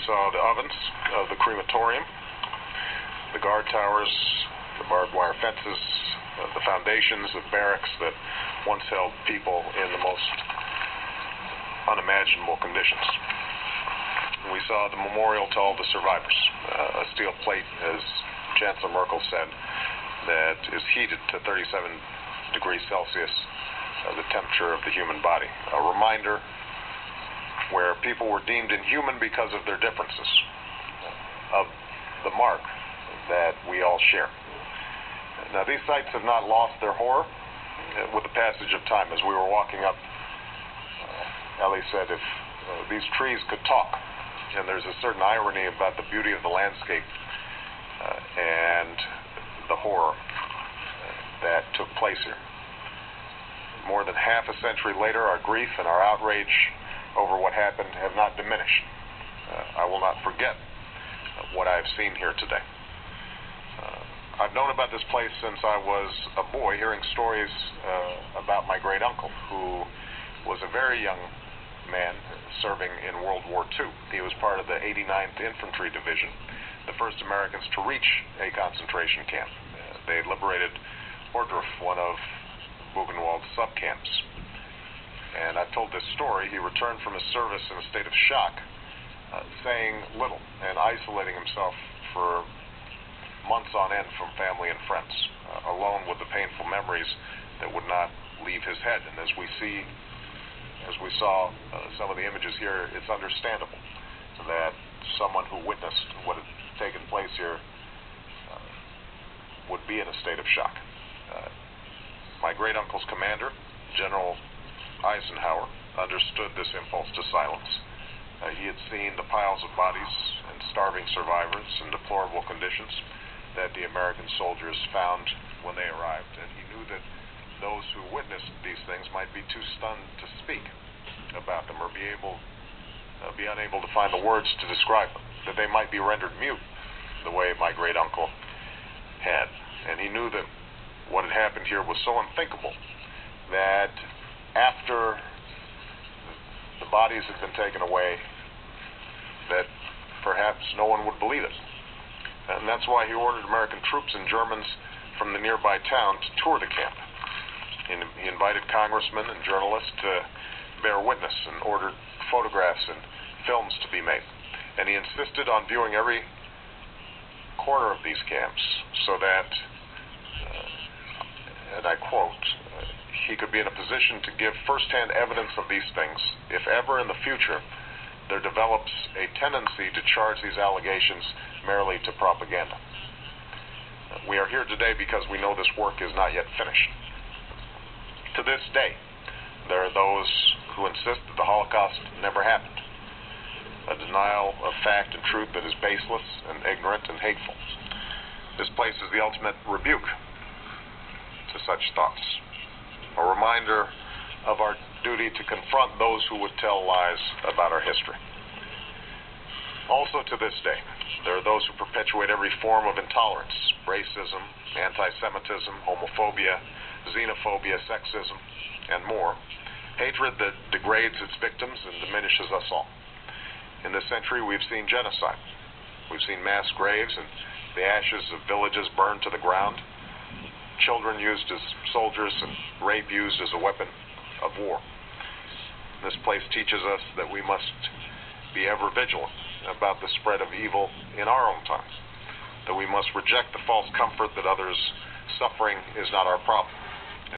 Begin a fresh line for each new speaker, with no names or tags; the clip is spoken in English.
saw the ovens of the crematorium, the guard towers, the barbed wire fences, the foundations of barracks that once held people in the most unimaginable conditions. We saw the memorial to all the survivors, a steel plate, as Chancellor Merkel said, that is heated to 37 degrees Celsius, the temperature of the human body. A reminder where people were deemed inhuman because of their differences, of the mark that we all share. Now, these sites have not lost their horror with the passage of time. As we were walking up, Ellie said, if these trees could talk, and there's a certain irony about the beauty of the landscape and the horror that took place here. More than half a century later, our grief and our outrage over what happened have not diminished. I will not forget what I have seen here today. I've known about this place since I was a boy, hearing stories about my great uncle, who was a very young man serving in World War II. He was part of the 89th Infantry Division, the first Americans to reach a concentration camp. They liberated Ohrdruf, one of Buchenwald's subcamps. And I've told this story. He returned from his service in a state of shock, saying little and isolating himself for months on end from family and friends, alone with the painful memories that would not leave his head. And as we saw some of the images here, it's understandable that someone who witnessed what had taken place here would be in a state of shock. My great uncle's commander, General Eisenhower, understood this impulse to silence. He had seen the piles of bodies and starving survivors in deplorable conditions that the American soldiers found when they arrived, and he knew that those who witnessed these things might be too stunned to speak about them or be unable to find the words to describe them, that they might be rendered mute the way my great uncle had. And he knew that what had happened here was so unthinkable that after the bodies had been taken away, that perhaps no one would believe it. And that's why he ordered American troops and Germans from the nearby town to tour the camp. He invited congressmen and journalists to bear witness and ordered photographs and films to be made. And he insisted on viewing every corner of these camps so that, and I quote, he could be in a position to give firsthand evidence of these things if ever in the future there develops a tendency to charge these allegations merely to propaganda. We are here today because we know this work is not yet finished. To this day, there are those who insist that the Holocaust never happened, a denial of fact and truth that is baseless and ignorant and hateful. This place is the ultimate rebuke to such thoughts, a reminder of our duty to confront those who would tell lies about our history. Also to this day, there are those who perpetuate every form of intolerance, racism, anti-Semitism, homophobia, xenophobia, sexism, and more, hatred that degrades its victims and diminishes us all. In this century, we've seen genocide. We've seen mass graves and the ashes of villages burned to the ground, children used as soldiers, and rape used as a weapon of war. This place teaches us that we must be ever vigilant about the spread of evil in our own time, that we must reject the false comfort that others' suffering is not our problem,